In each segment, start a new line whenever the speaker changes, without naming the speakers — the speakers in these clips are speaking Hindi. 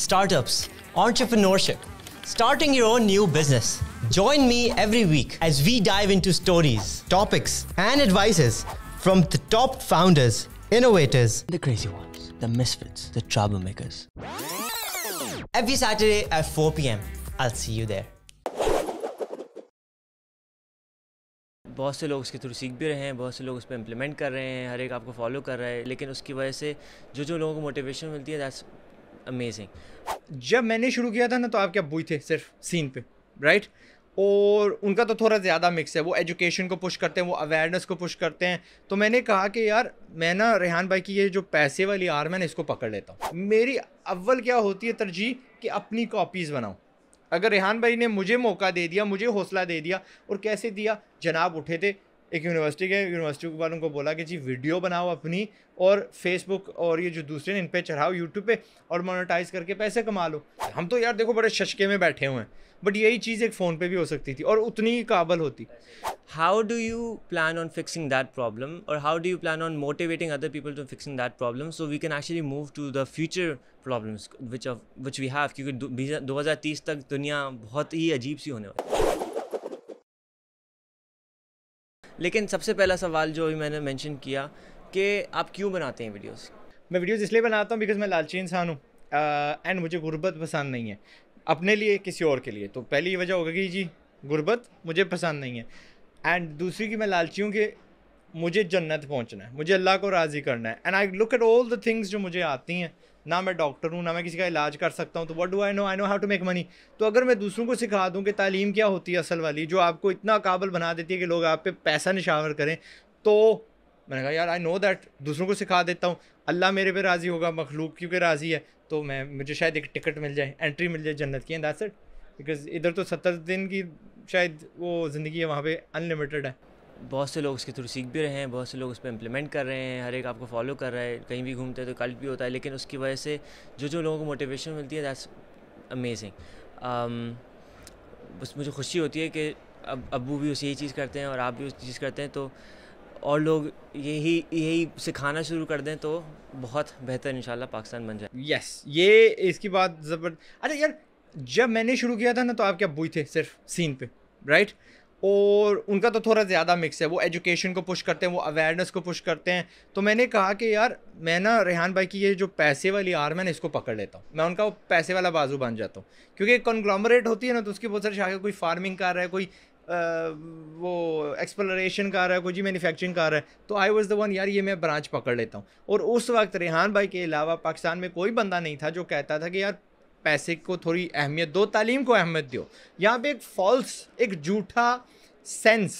startups, entrepreneurship, starting your own new business. Join me every week as we dive into stories, topics, and advices from the top founders, innovators,
the crazy ones, the misfits, the troublemakers.
Every Saturday at 4 p.m. I'll see you there.
बहुत से लोग उसके थ्रू सीख भी रहे हैं, बहुत से लोग उस पर इम्प्लीमेंट कर रहे हैं, हर एक आपको फॉलो कर रहा है, लेकिन उसकी वजह से जो लोगों को मोटिवेशन मिलती है, दैट्स अमेजिंग।
जब मैंने शुरू किया था ना, तो आप क्या बुई थे सिर्फ सीन पे, राइट? और उनका तो थोड़ा ज़्यादा मिक्स है, वो एजुकेशन को पुश करते हैं, वो अवेयरनेस को पुश करते हैं। तो मैंने कहा कि यार मैं ना रेहान भाई की ये जो पैसे वाली आर मैं इसको पकड़ लेता हूँ। मेरी अव्वल क्या होती है तरजीह कि अपनी कॉपीज़ बनाऊँ। अगर रेहान भाई ने मुझे मौका दे दिया, मुझे हौसला दे दिया, और कैसे दिया, जनाब उठे थे एक यूनिवर्सिटी वालों को बोला कि जी वीडियो बनाओ अपनी और फेसबुक और ये जो दूसरे इन पे चढ़ाओ यूट्यूब पे और मोनेटाइज करके पैसे कमा लो। हम तो यार देखो बड़े शशके में बैठे हुए हैं, बट यही चीज़ एक फ़ोन पे भी हो सकती थी और उतनी ही काबल होती।
How do you plan on fixing that problem, or how do you plan on motivating other people to fixing that problem so we can actually move to the future problems which we have? क्योंकि 2030 तक दुनिया बहुत ही अजीब सी होने वाली है। लेकिन सबसे पहला सवाल जो मैंने मेंशन किया कि आप क्यों बनाते हैं वीडियोस?
मैं वीडियोस इसलिए बनाता हूँ बिकॉज़ मैं लालची इंसान हूँ एंड मुझे गुर्बत पसंद नहीं है, अपने लिए किसी और के लिए। तो पहली वजह होगी कि जी गुर्बत मुझे पसंद नहीं है, एंड दूसरी कि मैं लालची हूँ कि मुझे जन्नत पहुँचना है, मुझे अल्लाह को राज़ी करना है। And I look at all the things जो मुझे आती हैं। ना मैं डॉक्टर हूँ, ना मैं किसी का इलाज कर सकता हूँ, तो what do I know how to make money. तो अगर मैं दूसरों को सिखा दूँ कि तालीम क्या होती है असल वाली, जो आपको इतना काबिल बना देती है कि लोग आप पे पैसा निशावर करें, तो मैंने कहा यार आई नो दैट, दूसरों को सिखा देता हूँ, अल्लाह मेरे पे राज़ी होगा, मखलूक क्योंकि राज़ी है, तो मुझे शायद एक टिकट मिल जाए, एंट्री मिल जाए जन्नत की, एंड दैट्स इट। बिकॉज इधर तो 70 दिन की शायद वो ज़िंदगी है, वहाँ पे अनलिमिटेड है।
बहुत से लोग उसके थ्रू सीख भी रहे हैं, बहुत से लोग उस पर इम्प्लीमेंट कर रहे हैं, हर एक आपको फॉलो कर रहा है, कहीं भी घूमते हैं तो कल्ट भी होता है, लेकिन उसकी वजह से जो लोगों को मोटिवेशन मिलती है, दैट्स अमेजिंग। बस मुझे खुशी होती है कि अब अब्बू भी यही चीज़ करते हैं और आप भी उस चीज़ करते हैं, तो और लोग यही सिखाना शुरू कर दें तो बहुत बेहतर इंशाल्लाह पाकिस्तान बन जाए।
यस, ये इसकी बात ज़बरदस्त। अच्छा यार, जब मैंने शुरू किया था ना, तो आप क्या बुई थे सिर्फ सीन पे, राइट? और उनका तो थोड़ा ज़्यादा मिक्स है, वो एजुकेशन को पुश करते हैं, वो अवेयरनेस को पुश करते हैं। तो मैंने कहा कि यार मैं ना रेहान भाई की ये जो पैसे वाली आर मैं इसको पकड़ लेता हूँ, मैं उनका वो पैसे वाला बाजू बन जाता हूँ। क्योंकि एक कॉन्ग्लोमरेट होती है ना, तो उसकी बहुत सारी शाखा, कोई फार्मिंग कर रहा है, कोई वो एक्सप्लोरेशन कर रहा है, कोई जी मैन्युफैक्चरिंग कर रहा है, तो आई वाज द वन, यार ये मैं ब्रांच पकड़ लेता हूँ। और उस वक्त रेहान भाई के अलावा पाकिस्तान में कोई बंदा नहीं था जो कहता था कि यार पैसे को थोड़ी अहमियत दो, तालीम को अहमियत दो। यहाँ पे एक फॉल्स, एक झूठा सेंस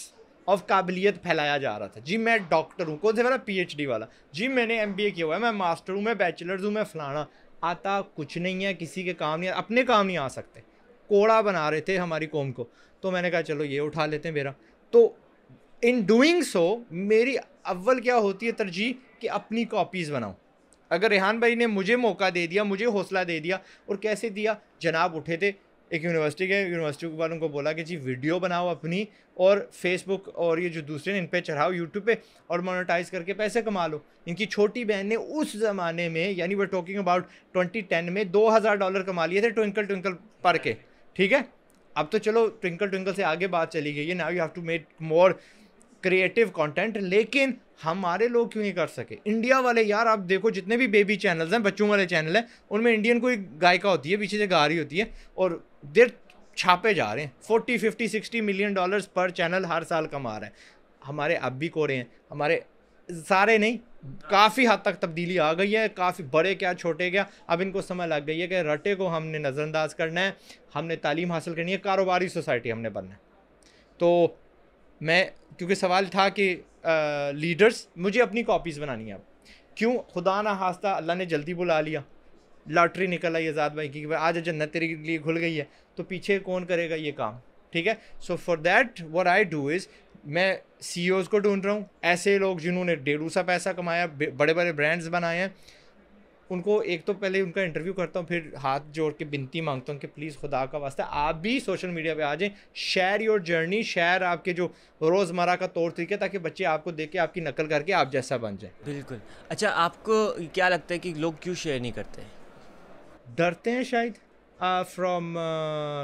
ऑफ काबिलियत फैलाया जा रहा था। जी मैं डॉक्टर हूँ, कौन से वाला PhD वाला, जी मैंने MBA किया हुआ है, मैं मास्टर हूँ, मैं बैचलर्स हूँ, मैं फलाना। आता कुछ नहीं है, किसी के काम नहीं, अपने काम नहीं आ सकते, कोड़ा बना रहे थे हमारी कौम को। तो मैंने कहा चलो ये उठा लेते हैं मेरा। तो इन डूइंग सो मेरी अव्वल क्या होती है तरजीह कि अपनी कॉपीज़ बनाऊँ। अगर रेहान भाई ने मुझे मौका दे दिया, मुझे हौसला दे दिया, और कैसे दिया, जनाब उठे थे एक यूनिवर्सिटी वालों को बोला कि जी वीडियो बनाओ अपनी और फेसबुक और ये जो दूसरे इन पे चढ़ाओ यूट्यूब पे और मोनेटाइज करके पैसे कमा लो। इनकी छोटी बहन ने उस ज़माने में, यानी वी आर टॉकिंग अबाउट 2010 में, $2000 कमा लिए थे ट्विंकल ट्विंकल पढ़ के, ठीक है? अब तो चलो ट्विंकल ट्विंकल से आगे बात चली गई है, now you have to make more creative content. लेकिन हमारे लोग क्यों नहीं कर सके? इंडिया वाले यार, आप देखो जितने भी बेबी चैनल्स हैं, बच्चों वाले चैनल हैं, उनमें इंडियन कोई गायिका होती है, पीछे से गा रही होती है, और देर छापे जा रहे हैं। 40, 50, 60 मिलियन डॉलर्स पर चैनल हर साल कमा रहे हैं। हमारे अब भी कोरे हैं, हमारे सारे नहीं, काफ़ी हद तक तब्दीली आ गई है, काफ़ी बड़े क्या छोटे क्या, अब इनको समझ लग गई है कि रटे को हमने नज़रअंदाज करना है, हमने तालीम हासिल करनी है, कारोबारी सोसाइटी हमने बनना है। तो मैं, क्योंकि सवाल था कि लीडर्स, मुझे अपनी कॉपीज़ बनानी है। अब क्यों? खुदा ना खास्ता अल्लाह ने जल्दी बुला लिया, लॉटरी निकल आई आज़ाद भाई की, आज जन्नत तेरे लिए खुल गई है, तो पीछे कौन करेगा ये काम, ठीक है? So for that what I do is, मैं CEOs को ढूंढ रहा हूँ, ऐसे लोग जिन्होंने ढेरों सा पैसा कमाया, बड़े बड़े ब्रांड्स बनाए हैं, उनको एक तो पहले उनका इंटरव्यू करता हूँ, फिर हाथ जोड़ के विनती मांगता हूँ कि प्लीज़ खुदा का वास्ता आप भी सोशल मीडिया पे आ जाएं, शेयर योर जर्नी, शेयर आपके जो रोज़मर्रा का तौर तरीके, ताकि बच्चे आपको देख के आपकी नकल करके आप जैसा बन जाए।
बिल्कुल। अच्छा, आपको क्या लगता है कि लोग क्यों शेयर नहीं करते?
डरते हैं शायद फ्रॉम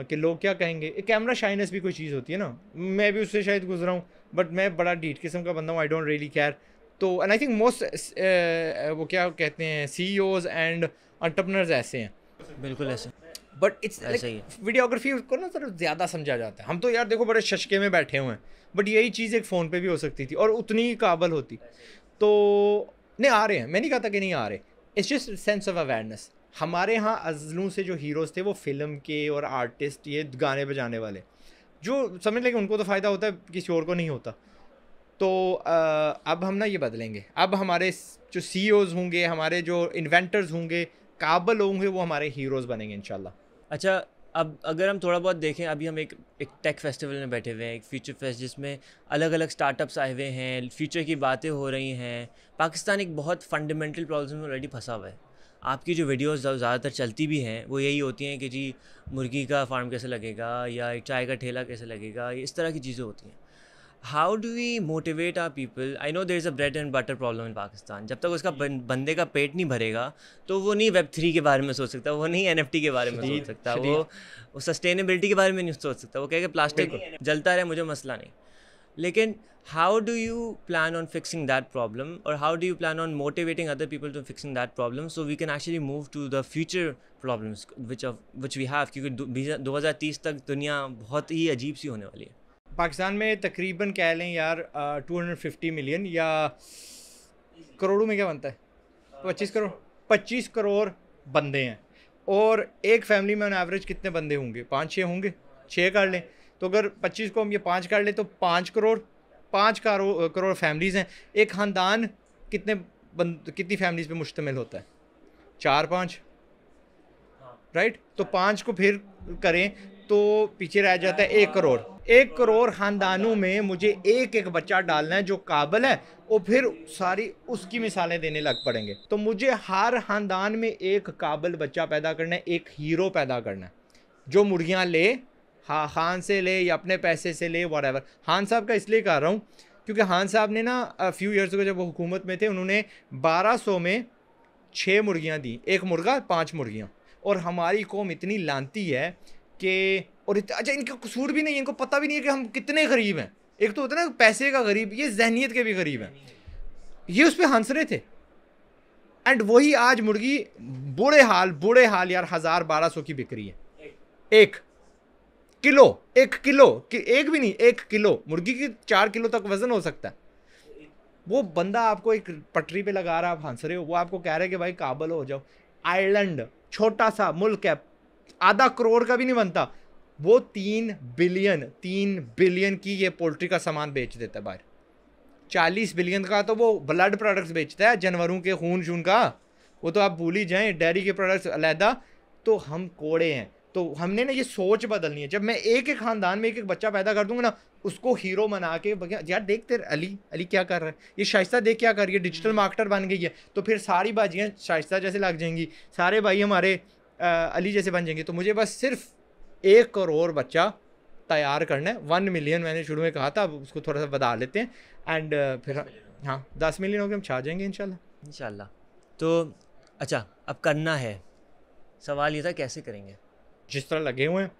कि लोग क्या कहेंगे। एक कैमरा शाइनेस भी कोई चीज़ होती है ना, मैं भी उससे शायद गुजरा हूँ, बट मैं बड़ा डीट किस्म का बंदा हूँ, आई डोंट रियली केयर। तो एंड आई थिंक मोस्ट वो क्या कहते हैं CEOs एंड एंटरप्रेन्योर्स ऐसे हैं,
बिल्कुल ऐसे।
बट इट्स
ऐसा ही है।
वीडियोग्राफी को ना थोड़ा ज़्यादा समझा जाता है। हम तो यार देखो बड़े शशके में बैठे हुए हैं, बट यही चीज़ एक फ़ोन पे भी हो सकती थी और उतनी ही काबल होती। तो नहीं आ रहे हैं, मैं नहीं कहता कि नहीं आ रहे, it's just sense of awareness. हमारे यहाँ अज़लों से जो हीरोज़ थे वो फिल्म के और आर्टिस्ट, ये गाने बजाने वाले, जो समझ लें कि उनको तो फ़ायदा होता है, किसी और को नहीं होता। तो अब हम ना ये बदलेंगे। अब हमारे जो CEOs होंगे, हमारे जो इन्वेंटर्स होंगे, काबल होंगे, वो हमारे हीरोज़ बनेंगे इंशाल्लाह।
अच्छा, अब अगर हम थोड़ा बहुत देखें, अभी हम एक टेक फेस्टिवल में बैठे हुए हैं, एक फ्यूचर फेस्ट, जिसमें अलग अलग स्टार्टअप्स आए हुए हैं, फ्यूचर की बातें हो रही हैं। पाकिस्तान एक बहुत फंडामेंटल प्रॉब्लम में ऑलरेडी फंसा हुआ है। आपकी जो वीडियोस ज़्यादातर चलती भी हैं वो यही होती हैं कि जी मुर्गी का फार्म कैसे लगेगा या एक चाय का ठेला कैसे लगेगा, इस तरह की चीज़ें होती हैं। How do we motivate our people? I know there is a bread and butter problem in Pakistan. जब तक उसका बंदे का पेट नहीं भरेगा तो वो नहीं Web3 के बारे में सोच सकता, वो नहीं NFT के बारे में सोच सकता, वो सस्टेनेबिलिटी के बारे में नहीं सोच सकता। वो कहेगा प्लास्टिक जलता रहे, मुझे मसला नहीं। लेकिन how do you plan on fixing that problem, और how do you plan on motivating other people to fixing that problem, so we can actually move to the future problems which we have? क्योंकि 2030 तक दुनिया बहुत ही अजीब सी होने वाली है।
पाकिस्तान में तकरीबन कह लें यार 250 मिलियन या करोड़ों में क्या बनता है, 25 करोड़ बंदे हैं। और एक फैमिली में ऑन एवरेज कितने बंदे होंगे? 5-6 होंगे, 6 कर लें। तो अगर 25 को हम ये 5 कर लें तो 5 करोड़ फैमिलीज़ हैं। एक ख़ानदान कितनी फैमिलीज़ पे मुश्तमिल होता है? 4-5, राइट? तो 5 को फिर करें तो पीछे रह जाता है 1 करोड़। 1 करोड़ ख़ानदानों में मुझे एक बच्चा डालना है जो काबिल है, और फिर सारी उसकी मिसालें देने लग पड़ेंगे। तो मुझे हर ख़ानदान में एक काबिल बच्चा पैदा करना है, एक हीरो पैदा करना है जो मुर्गियाँ ले, हाँ खान से ले या अपने पैसे से ले, व्हाटएवर। खान साहब का इसलिए कह रहा हूँ क्योंकि खान साहब ने ना फ्यू ईयर्स को जब वो हुकूमत में थे, उन्होंने 1200 में 6 मुर्गियाँ दी, 1 मुर्गा 5 मुर्गियाँ। और हमारी कौम इतनी लानती है कि, और अच्छा इनका कसूर भी नहीं है, इनको पता भी नहीं है कि हम कितने गरीब हैं। एक तो होता है ना पैसे का गरीब, ये जहनीत के भी गरीब हैं। ये उस पर हंस रहे थे, एंड वही आज मुर्गी बुरे हाल यार 1000-1200 की बिक रही है। 1 किलो, 1 किलो, एक भी नहीं, 1 किलो मुर्गी की 4 किलो तक वजन हो सकता है। वो बंदा आपको एक पटरी पे लगा रहा, आप हंस रहे हो, वो आपको कह रहा है कि भाई काबल हो जाओ। आयरलैंड छोटा सा मुल्क है, आधा करोड़ का भी नहीं बनता, वो 3 बिलियन की ये पोल्ट्री का सामान बेच देता है बाहर। 40 बिलियन का तो वो ब्लड प्रोडक्ट्स बेचता है, जानवरों के खून का, वो तो आप भूल ही जाएं, डेयरी के प्रोडक्ट्स अलहदा। तो हम कोड़े हैं। तो हमने ना ये सोच बदलनी है। जब मैं एक ख़ानदान में एक बच्चा पैदा कर दूंगा ना, उसको हीरो बना के, यार देख तेरे अली क्या कर रहा है, ये शाइस्ता देख क्या कर रही है, डिजिटल मार्केटर बन गई है, तो फिर सारी बाजियाँ शाइस्ता जैसे लग जाएंगी, सारे भाई हमारे अली जैसे बन जाएंगे। तो मुझे बस सिर्फ 1 करोड़ बच्चा तैयार करना है। 1 मिलियन मैंने शुरू में कहा था, अब उसको थोड़ा सा बढ़ा लेते हैं, एंड फिर हाँ 10 मिलियन हो गए, हम छा जाएंगे इंशाल्लाह।
तो अच्छा, अब करना है, सवाल ये था कैसे करेंगे?
जिस तरह लगे हुए हैं,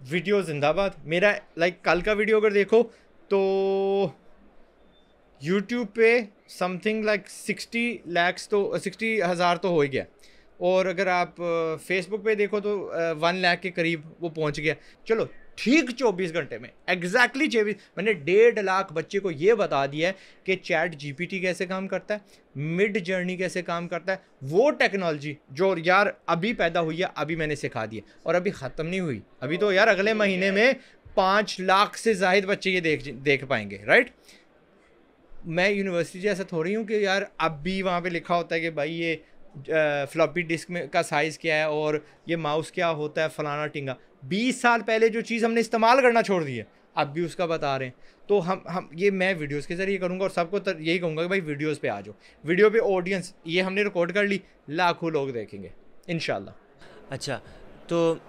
वीडियो जिंदाबाद। मेरा कल का वीडियो अगर देखो तो यूट्यूब पे समथिंग 60,000 तो हो ही गया, और अगर आप फेसबुक पे देखो तो 1 लाख के करीब वो पहुंच गया। चलो ठीक 24 घंटे में एग्जैक्टली 24, मैंने 1.5 लाख बच्चे को ये बता दिया है कि चैट GPT कैसे काम करता है, मिड जर्नी कैसे काम करता है। वो टेक्नोलॉजी जो यार अभी पैदा हुई है, अभी मैंने सिखा दी है, और अभी ख़त्म नहीं हुई। अभी तो यार अगले महीने में 5 लाख से ज़ायद बच्चे ये देख पाएंगे, राइट? मैं यूनिवर्सिटी जैसा थोड़ी हूँ कि यार अब भी वहाँ पे लिखा होता है कि भाई ये फ्लॉपी डिस्क में का साइज़ क्या है और ये माउस क्या होता है, फलाना टिंगा। 20 साल पहले जो चीज़ हमने इस्तेमाल करना छोड़ दी है, अब भी उसका बता रहे हैं। तो हम ये मैं वीडियोस के ज़रिए करूँगा, और सबको यही कहूँगा कि भाई वीडियोस पे आ जाओ। वीडियो पे ऑडियंस ये हमने रिकॉर्ड कर ली, लाखों लोग देखेंगे इंशाल्लाह।
अच्छा, तो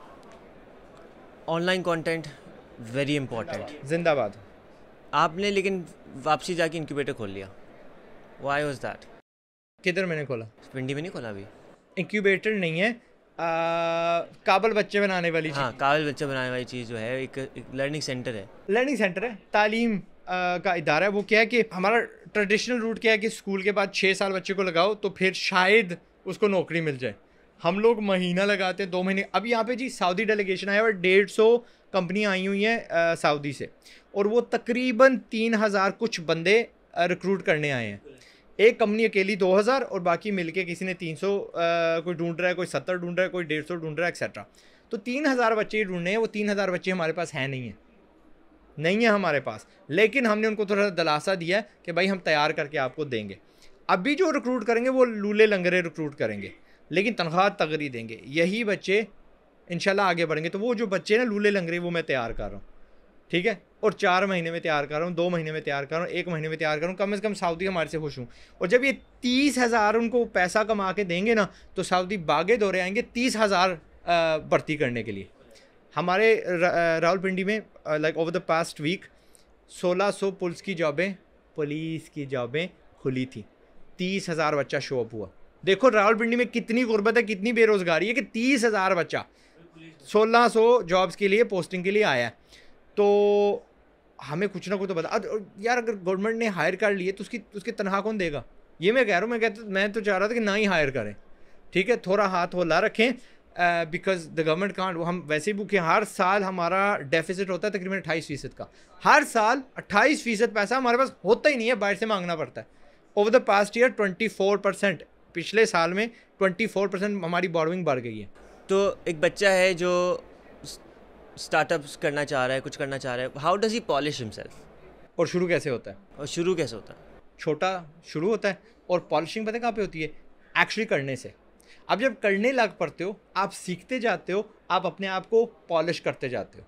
ऑनलाइन कंटेंट वेरी इंपॉर्टेंट,
जिंदाबाद।
आपने लेकिन वापसी जाके इंक्यूबेटर खोल लिया, व्हाई वाज दैट?
किधर मैंने खोला?
पिंडी में नहीं खोला अभी?
इंक्यूबेटर नहीं है, काबल बच्चे बनाने वाली
हाँ, काबिल बच्चा बनाने वाली चीज़ जो है एक लर्निंग सेंटर है।
लर्निंग सेंटर है, तालीम का इदारा है। वो क्या है कि हमारा ट्रेडिशनल रूट क्या है कि स्कूल के बाद 6 साल बच्चे को लगाओ तो फिर शायद उसको नौकरी मिल जाए। हम लोग महीना लगाते हैं, 2 महीने। अब यहाँ पे जी सऊदी डेलीगेशन आया और 150 कंपनियाँ आई हुई हैं सऊदी से, और वो तकरीबन 3000 कुछ बंदे रिक्रूट करने आए हैं। एक कंपनी अकेली 2000 और बाकी मिलके किसी ने 300 कोई ढूंढ रहा है, कोई 70 ढूंढ रहा है, कोई 150 ढूंढ रहा है, एक्सेट्रा। तो 3000 बच्चे ढूंढने हैं। वो 3000 बच्चे हमारे पास हैं नहीं है हमारे पास, लेकिन हमने उनको थोड़ा सा दिलासा दिया है कि भाई हम तैयार करके आपको देंगे। अभी जो रिक्रूट करेंगे वो लूले लंगरे रिक्रूट करेंगे, लेकिन तनख्वाह तगड़ी देंगे। यही बच्चे इंशाल्लाह आगे बढ़ेंगे। तो वो जो बच्चे ना लूले लंगरे, वो मैं तैयार कर रहा हूँ, ठीक है। और 4 महीने में तैयार कर रहा हूँ, 2 महीने में तैयार कर रहा हूँ, 1 महीने में तैयार कर रहा हूँ। कम से कम सऊदी हमारे से खुश हूँ। और जब ये 30,000 उनको पैसा कमा के देंगे ना, तो सऊदी बागे दौरे आएंगे 30,000 भर्ती करने के लिए। हमारे रावलपिंडी में like over the past week 1600 police की जॉबें खुली थी। 30,000 बच्चा शो अप हुआ। देखो रावलपिंडी में कितनी गुर्बत है, कितनी बेरोज़गारी है कि 30,000 बच्चा 1600 जॉब्स के लिए पोस्टिंग के लिए आया है। तो हमें कुछ ना कुछ तो बता यार, अगर गवर्नमेंट ने हायर कर लिए तो उसकी तनख्वाह कौन देगा? ये मैं कह रहा हूँ। मैं तो चाह रहा था कि ना ही हायर करें, ठीक है। थोड़ा हाथ होला रखें, बिकॉज द गवर्नमेंट कांट। हम वैसे ही भूखे। हर साल हमारा डेफिसिट होता है तकरीबन 28% का। हर साल 28% पैसा हमारे पास होता ही नहीं है, बाहर से मांगना पड़ता है। ओवर द पास्ट ईयर 24%, पिछले साल में 24% हमारी बोरोइंग बढ़ गई है।
तो एक बच्चा है जो स्टार्टअप्स करना चाह रहा है, कुछ करना चाह रहा है, how does he polish himself?
और शुरू कैसे होता है?
और शुरू कैसे होता है?
छोटा शुरू होता है, और पॉलिशिंग पता है कहाँ पे होती है? एक्चुअली करने से। अब जब करने लग पड़ते हो, आप सीखते जाते हो, आप अपने आप को पॉलिश करते जाते हो।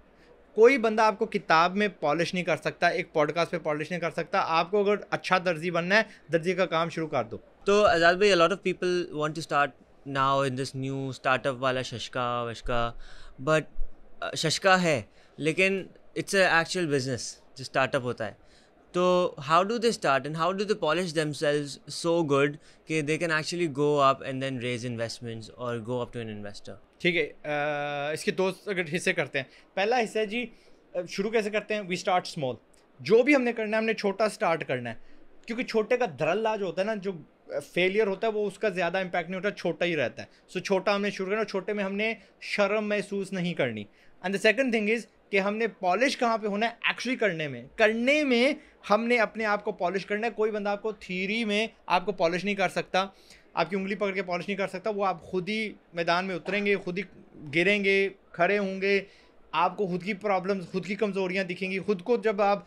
कोई बंदा आपको किताब में पॉलिश नहीं कर सकता, एक पॉडकास्ट पे पॉलिश नहीं कर सकता। आपको अगर अच्छा दर्जी बनना है, दर्जी का काम शुरू कर दो।
तो आज़ाद भाई, a lot of people want to start now in this new startup वाला शशका वशका, but शशका है लेकिन it's a actual business जो startup होता है। तो how do they start and how do they polish themselves so good कि they can actually go up and then raise investments or go up to an investor?
ठीक है, इसके 2 अगर हिस्से करते हैं। पहला हिस्सा है जी, शुरू कैसे करते हैं? We start small. जो भी हमने करना है, हमने छोटा स्टार्ट करना है, क्योंकि छोटे का धड़ल्ला जो होता है ना, जो फेलियर होता है वो उसका ज़्यादा इम्पैक्ट नहीं होता, छोटा ही रहता है। सो छोटा हमने शुरू करना, छोटे में हमने शर्म महसूस नहीं करनी। And the second thing is कि हमने पॉलिश कहाँ पे होना है? एक्चुअली करने में हमने अपने आप को पॉलिश करना है। कोई बंदा आपको थ्योरी में आपको पॉलिश नहीं कर सकता, आपकी उंगली पकड़ के पॉलिश नहीं कर सकता। वो आप खुद ही मैदान में उतरेंगे, खुद ही गिरेंगे, खड़े होंगे, आपको खुद की प्रॉब्लम्स, खुद की कमज़ोरियाँ दिखेंगी। खुद को जब आप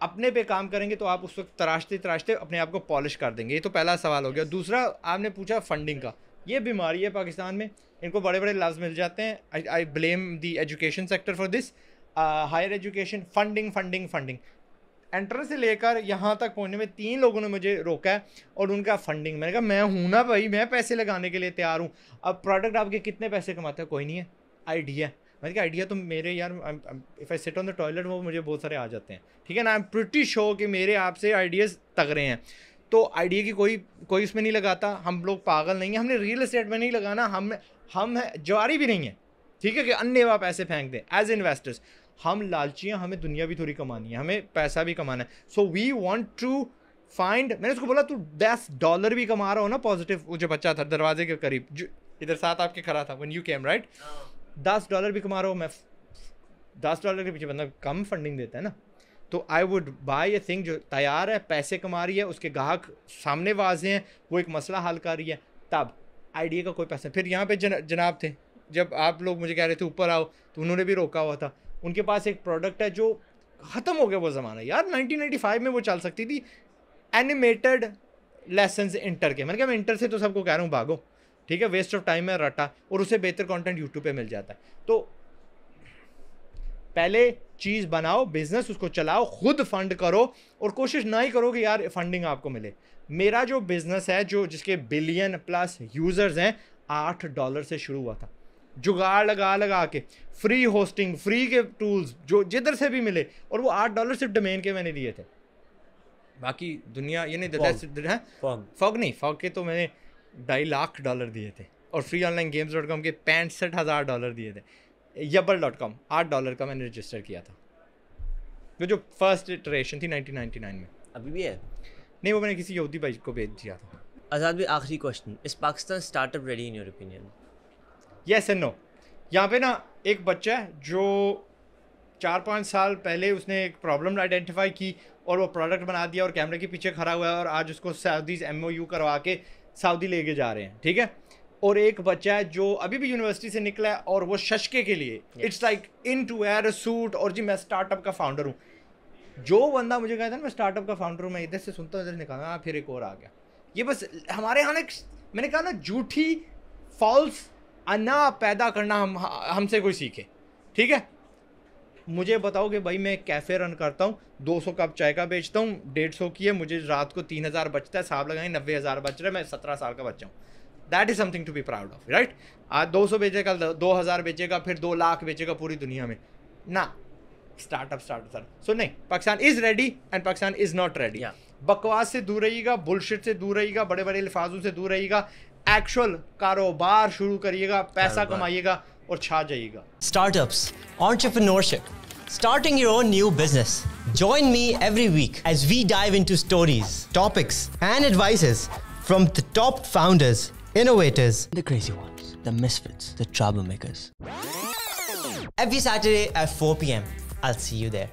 अपने पे काम करेंगे तो आप उस वक्त तराशते अपने आप को पॉलिश कर देंगे। ये तो पहला सवाल हो गया। दूसरा आपने पूछा फंडिंग का। ये बीमारी है पाकिस्तान में, इनको बड़े बड़े लफ्ज़ मिल जाते हैं। I blame the education sector for this. Higher education funding entrance से लेकर यहाँ तक पहुँचने में 3 लोगों ने मुझे रोका है, और उनका फंडिंग। मैंने कहा मैं हूँ ना भाई, मैं पैसे लगाने के लिए तैयार हूँ। अब प्रोडक्ट आपके कितने पैसे कमाते हैं? कोई नहीं है। आइडिया, मैंने कहा आइडिया तो मेरे यार, if I sit on the toilet वो मुझे बहुत सारे आ जाते हैं, ठीक है ना। आई एम प्रिटी श्योर कि मेरे आपसे आइडियाज़ तगड़े हैं। तो आइडिया की कोई उसमें नहीं लगाता। हम लोग पागल नहीं हैं, हमने रियल एस्टेट में नहीं लगाना। हम जवारी भी नहीं है, ठीक है, कि अन्य आप पैसे फेंक दें। एज इन्वेस्टर्स हम लालची हैं, हमें दुनिया भी थोड़ी कमानी है, हमें पैसा भी कमाना है। So we want to find. मैंने उसको बोला तू $10 भी कमा रहा हो ना पॉजिटिव। वो जो बच्चा था दरवाजे के करीब, जो इधर साथ आपके खड़ा था व्हेन यू केम, राइट, $10 भी कमा रहा हो। मैं $10 के पीछे बंदा कम फंडिंग देता है ना। तो I would buy a thing जो तैयार है, पैसे कमा रही है, उसके ग्राहक सामने वाजे हैं, वो एक मसला हल कर रही है, तब आइडिया का कोई पैसा। फिर यहाँ पे जनाब थे, जब आप लोग मुझे कह रहे थे ऊपर आओ, तो उन्होंने भी रोका हुआ था। उनके पास एक प्रोडक्ट है जो ख़त्म हो गया वो ज़माना यार। 1995 में वो चल सकती थी, एनिमेटेड लेसन्स इंटर के। मैंने कहा मैं इंटर से तो सबको कह रहा हूँ भागो, ठीक है, वेस्ट ऑफ टाइम है, रटा। और उसे बेहतर कंटेंट यूट्यूब पे मिल जाता है। तो पहले चीज़ बनाओ, बिजनेस, उसको चलाओ, खुद फंड करो, और कोशिश ना ही करो कि यार फंडिंग आपको मिले। मेरा जो बिजनेस है, जिसके बिलियन प्लस यूज़र्स हैं, $8 से शुरू हुआ था, जुगाड़ लगा के, फ्री होस्टिंग, फ्री के टूल्स जो जिधर से भी मिले, और वो $8 सिर्फ डोमेन के मैंने दिए थे। बाकी दुनिया ये नहीं देता है। फॉग के तो मैंने $2.5 लाख दिए थे, और freeonlinegames.com के $65,000 दिए थे. Yubble.com $8 का मैंने रजिस्टर किया था. वो जो फर्स्ट इटरेशन थी 1999 में.
अभी भी है?
नहीं, वो मैंने किसी यहूदी भाई को भेज दिया था.
आज़ाद भाई, आखिरी question, is Pakistan startup ready in your opinion?
Yes and no. यहाँ पे ना एक बच्चा है जो 4-5 साल पहले उसने एक प्रॉब्लम आइडेंटिफाई की और वो प्रोडक्ट बना दिया और कैमरे के पीछे खड़ा हुआ है और आज उसको सऊदीज़ MOU करवा के सऊदी लेके जा रहे हैं. ठीक है. और एक बच्चा है जो अभी भी यूनिवर्सिटी से निकला है और वो शशके के लिए it's like in to wear a suit और जी मैं स्टार्टअप का फाउंडर हूँ. जो बंदा मुझे कहता है मैं स्टार्टअप का फाउंडर हूँ, मैं इधर से सुनता हूँ इधर निकाला फिर एक और आ गया. ये बस हमारे यहाँ मैंने कहा ना झूठी फॉल्स अना पैदा करना हमसे कोई सीखे. ठीक है. मुझे बताओ कि भाई मैं कैफ़े रन करता हूँ, 200 कप चाय का बेचता हूँ, 150 की है, मुझे रात को 3,000 बचता है, साहब लगाएंगे 90,000 बच रहा है, मैं 17 साल का बच्चा हूँ. That is something to be proud of, right. आज 200 बेचेगा, 2,000 बेचेगा, फिर 2 लाख बेचेगा पूरी दुनिया में ना. स्टार्टअप. सो नहीं, Pakistan is ready and Pakistan is not ready. बकवास से दूर रहिएगा, बुलशिट से दूर रहिएगा, बड़े बड़े लिफाजों से दूर रहिएगा, एक्चुअल कारोबार शुरू करिएगा, पैसा कमाइएगा और छा जाइएगा.
Startups, entrepreneurship, starting your own new business. Join me every week as we dive into stories, topics, and advices from the top founders, innovators,
The crazy ones, the misfits, the troublemakers.
every Saturday at 4 p.m. I'll see you there.